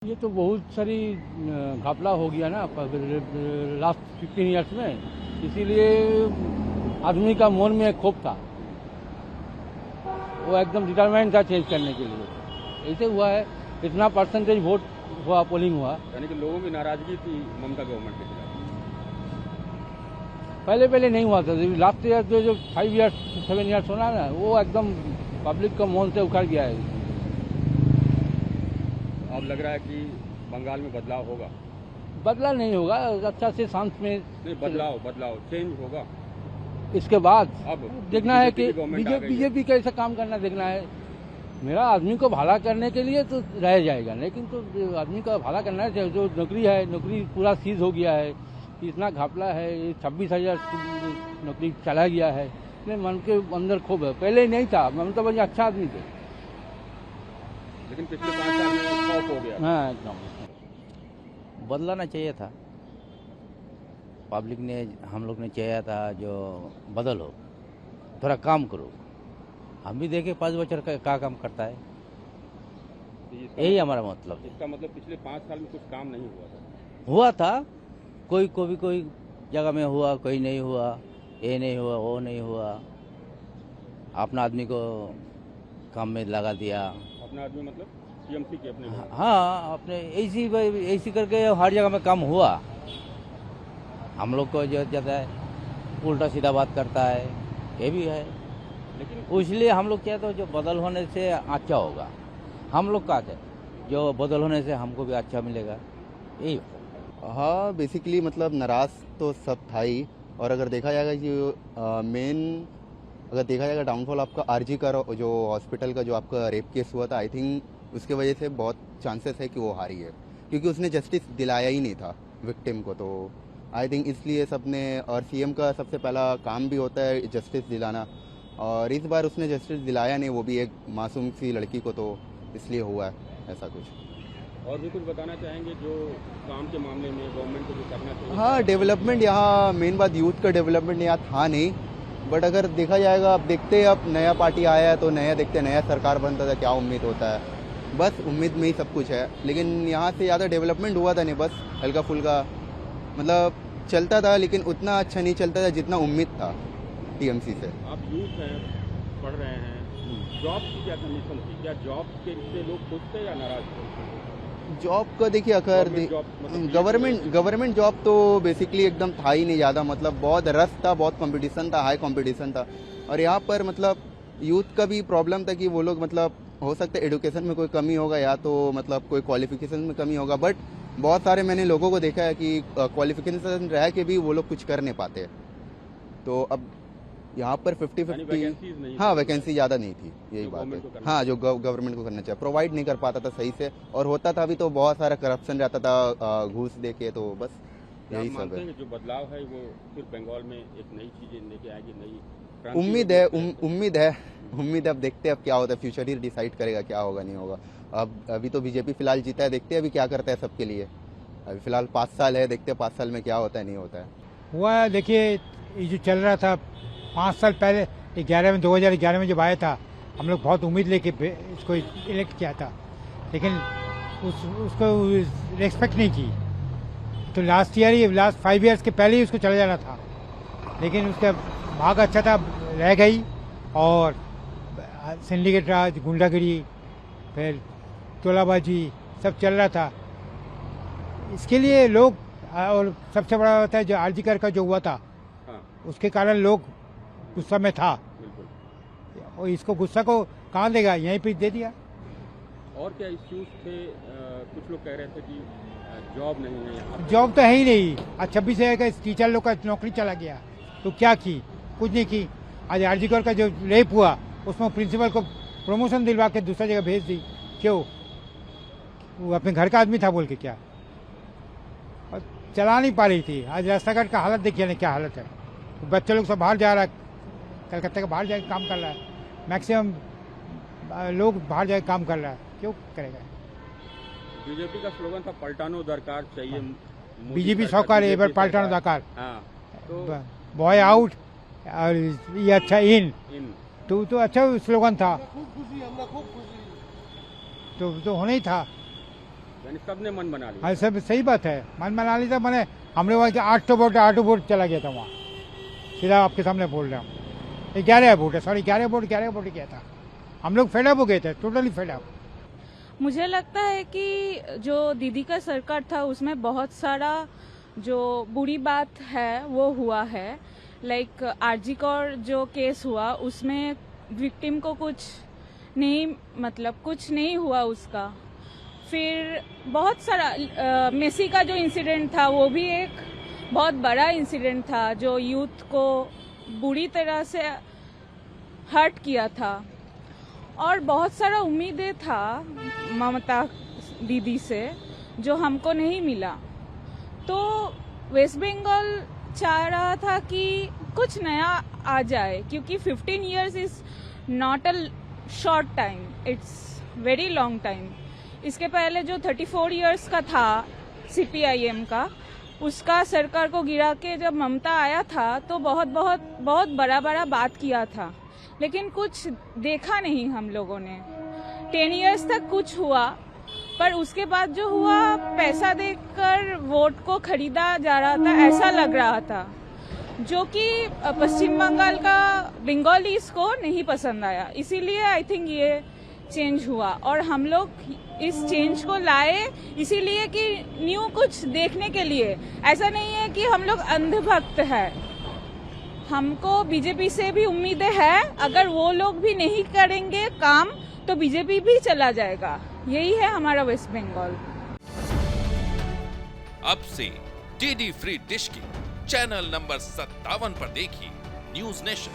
ये तो बहुत सारी घपला हो गया ना लास्ट 15 ईयर्स में, इसीलिए आदमी का मन में एक खौफ था, वो एकदम डिटरमाइंड था चेंज करने के लिए। ऐसे हुआ है, इतना परसेंटेज वोट हुआ, पोलिंग हुआ। यानी कि लोगों की नाराजगी थी ममता गवर्नमेंट के खिलाफ। पहले नहीं हुआ था, लास्ट ईयर जो 5 ईयर्स 7 ईयर्स होना ना, वो एकदम पब्लिक का मन से उखड़ गया है। अब लग रहा है कि बंगाल में बदलाव होगा। बदला नहीं होगा, अच्छा से शांत में नहीं, बदलाव चेंज होगा। इसके बाद अब देखना है कि बीजेपी कैसा काम करना देखना है। मेरा आदमी को भला करने के लिए तो रह जाएगा, लेकिन तो आदमी का भला करना है। जो नौकरी पूरा सीज हो गया है, इतना घपला है, 26,000 नौकरी चला गया है। इसलिए मन के अंदर खूब है, पहले नहीं था। ममता बनर्जी अच्छा आदमी थे, लेकिन पिछले 5 साल में खौफ हो गया। हाँ, एकदम बदलाना चाहिए था। पब्लिक ने, हम लोग ने चाहिए था जो बदलो, थोड़ा काम करो। हम भी देखे 5 बच्चों का काम करता है, यही हमारा मतलब है। इसका मतलब पिछले 5 साल में कुछ काम नहीं हुआ था, कोई जगह में हुआ, कोई नहीं हुआ, ये नहीं हुआ, वो नहीं हुआ। अपना आदमी को काम में लगा दिया। अपना आदमी मतलब टीएमसी के अपने। हाँ, अपने ऐसी करके हर जगह में काम हुआ। हम लोग को जो जाता है उल्टा सीधा बात करता है, ये भी है। लेकिन इसलिए हम लोग चाहते हो जो बदल होने से अच्छा होगा। हम लोग का जो बदल होने से हमको भी अच्छा मिलेगा, यही। हाँ, बेसिकली मतलब नाराज तो सब था ही। और अगर देखा जाएगा कि मेन अगर देखा जाएगा डाउनफॉल आपका आरजी का जो हॉस्पिटल का जो आपका रेप केस हुआ था, आई थिंक उसके वजह से बहुत चांसेस है कि वो हारी है, क्योंकि उसने जस्टिस दिलाया ही नहीं था विक्टिम को। तो आई थिंक इसलिए सबने, और सीएम का सबसे पहला काम भी होता है जस्टिस दिलाना, और इस बार उसने जस्टिस दिलाया नहीं, वो भी एक मासूम सी लड़की को, तो इसलिए हुआ है ऐसा कुछ। और भी कुछ बताना चाहेंगे जो काम के मामले में गवर्नमेंट को जो करना चाहिए? हाँ, डेवलपमेंट यहाँ मेन बात यूथ का डेवलपमेंट यहाँ था नहीं, बट अगर देखा जाएगा, अब देखते हैं, अब नया पार्टी आया है तो नया देखते हैं, नया सरकार बनता था, क्या उम्मीद होता है। बस उम्मीद में ही सब कुछ है, लेकिन यहाँ से ज़्यादा डेवलपमेंट हुआ था नहीं, बस हल्का फुल्का मतलब चलता था, लेकिन उतना अच्छा नहीं चलता था जितना उम्मीद था टीएमसी से। आप यूथ हैं, पढ़ रहे हैं, जॉब की क्या कंडीशन थी? क्या जॉब के लिए लोग खुश थे या नाराज थे? जॉब का देखिए, अगर गवर्नमेंट जॉब तो बेसिकली एकदम था ही नहीं ज़्यादा, मतलब बहुत रस था, बहुत कंपटीशन था, हाई कंपटीशन था। और यहाँ पर मतलब यूथ का भी प्रॉब्लम था कि वो लोग मतलब हो सकता है एडुकेशन में कोई कमी होगा, या तो मतलब कोई क्वालिफिकेशन में कमी होगा, बट बहुत सारे मैंने लोगों को देखा है कि क्वालिफिकेशन रह के भी वो लोग कुछ कर नहीं पाते। तो अब यहाँ पर 50-50, हाँ, वैकेंसी ज़्यादा नहीं थी, यही बात है। हाँ, जो गवर्नमेंट को करना चाहिए, प्रोवाइड नहीं कर पाता था सही से, और होता था भी तो बहुत सारा करप्शन रहता था घूस दे के, तो बस यही सब है। जो बदलाव है वो फिर बंगाल में एक नई चीजें लेके आएगी, नई उम्मीद है। अब देखते हैं अब क्या होता है, फ्यूचर ही डिसाइड करेगा क्या होगा नहीं होगा। अब अभी तो बीजेपी फिलहाल जीता है, देखते हैं अभी क्या करता है सबके लिए। अभी फिलहाल 5 साल है, देखते हैं 5 साल में क्या होता है नहीं होता है। हुआ देखिए, ये जो चल रहा था 5 साल पहले 2011 में जब आया था, हम लोग बहुत उम्मीद लेके इसको इलेक्ट किया था, लेकिन उसको रेस्पेक्ट नहीं की। तो लास्ट 5 ईयर्स के पहले ही उसको चला जाना था, लेकिन उसका भाग अच्छा था, रह गई। और सिंडिकेट राज, गुंडागिरी, फिर तोलाबाजी सब चल रहा था। इसके लिए लोग, और सबसे बड़ा होता है जो आरजी कर का जो हुआ था, उसके कारण लोग गुस्सा में था, और इसको गुस्सा को कहाँ देगा, यहीं पे दे दिया। और क्या इश्यूज थे? कुछ लोग कह रहे थे कि जॉब नहीं है यहाँ। जॉब तो है ही नहीं। आज 26,000 का टीचर लोग का नौकरी चला गया, तो क्या की? कुछ नहीं की। आज आरजी कर का जो रेप हुआ, उसमें प्रिंसिपल को प्रमोशन दिलवा के दूसरा जगह भेज दी। क्यों? वो अपने घर का आदमी था बोल के क्या? और चला नहीं पा रही थी। आज रास्ता घाट का हालत देखिए ना, क्या हालत है। तो बच्चे लोग सब बाहर जा रहा है, कलकत्ता के बाहर जाके काम कर रहा है। मैक्सिमम लोग बाहर जाके काम कर रहा है, क्यों करेगा? बीजेपी का स्लोगन था पलटानो दरकार चाहिए। बीजेपी सरकार एक बार पलटानो दरकार, तो बॉय आउट और ये अच्छा इन, तो अच्छा स्लोगन था, तो होना ही था। यानी सबने मन बना लिया। हाँ सब सही बात है, मन बना ली था। मैंने हमने वहाँ के 8 वोट चला गया था वहाँ, सीधा आपके सामने बोल रहे हम। 11 वोट है, सॉरी 11 वोट किया था। हम लोग फेडअप हो गए थे, टोटली फेडअप। मुझे लगता है कि जो दीदी का सरकार था उसमें बहुत सारा जो बुरी बात है वो हुआ है। लाइक आरजी कौर जो केस हुआ उसमें विक्टिम को कुछ नहीं हुआ उसका। फिर बहुत सारा मेसी का जो इंसिडेंट था वो भी एक बहुत बड़ा इंसिडेंट था जो यूथ को बुरी तरह से हर्ट किया था। और बहुत सारा उम्मीदें था ममता दीदी से जो हमको नहीं मिला। तो वेस्ट बंगाल चाह रहा था कि कुछ नया आ जाए, क्योंकि 15 years is not a short time, it's very long time. इसके पहले जो 34 years का था CPIM का, उसका सरकार को गिरा के जब ममता आया था तो बहुत बड़ा बात किया था, लेकिन कुछ देखा नहीं हम लोगों ने। 10 years तक कुछ हुआ, पर उसके बाद जो हुआ पैसा देकर वोट को खरीदा जा रहा था, ऐसा लग रहा था, जो कि पश्चिम बंगाल का बंगालीज को नहीं पसंद आया। इसीलिए आई थिंक ये चेंज हुआ और हम लोग इस चेंज को लाए इसीलिए कि न्यू कुछ देखने के लिए। ऐसा नहीं है कि हम लोग अंधभक्त है, हमको बीजेपी से भी उम्मीदें हैं। अगर वो लोग भी नहीं करेंगे काम तो बीजेपी भी चला जाएगा। यही है हमारा वेस्ट बंगाल। अब से डीडी फ्री डिश की चैनल नंबर 57 पर देखिए न्यूज नेशन।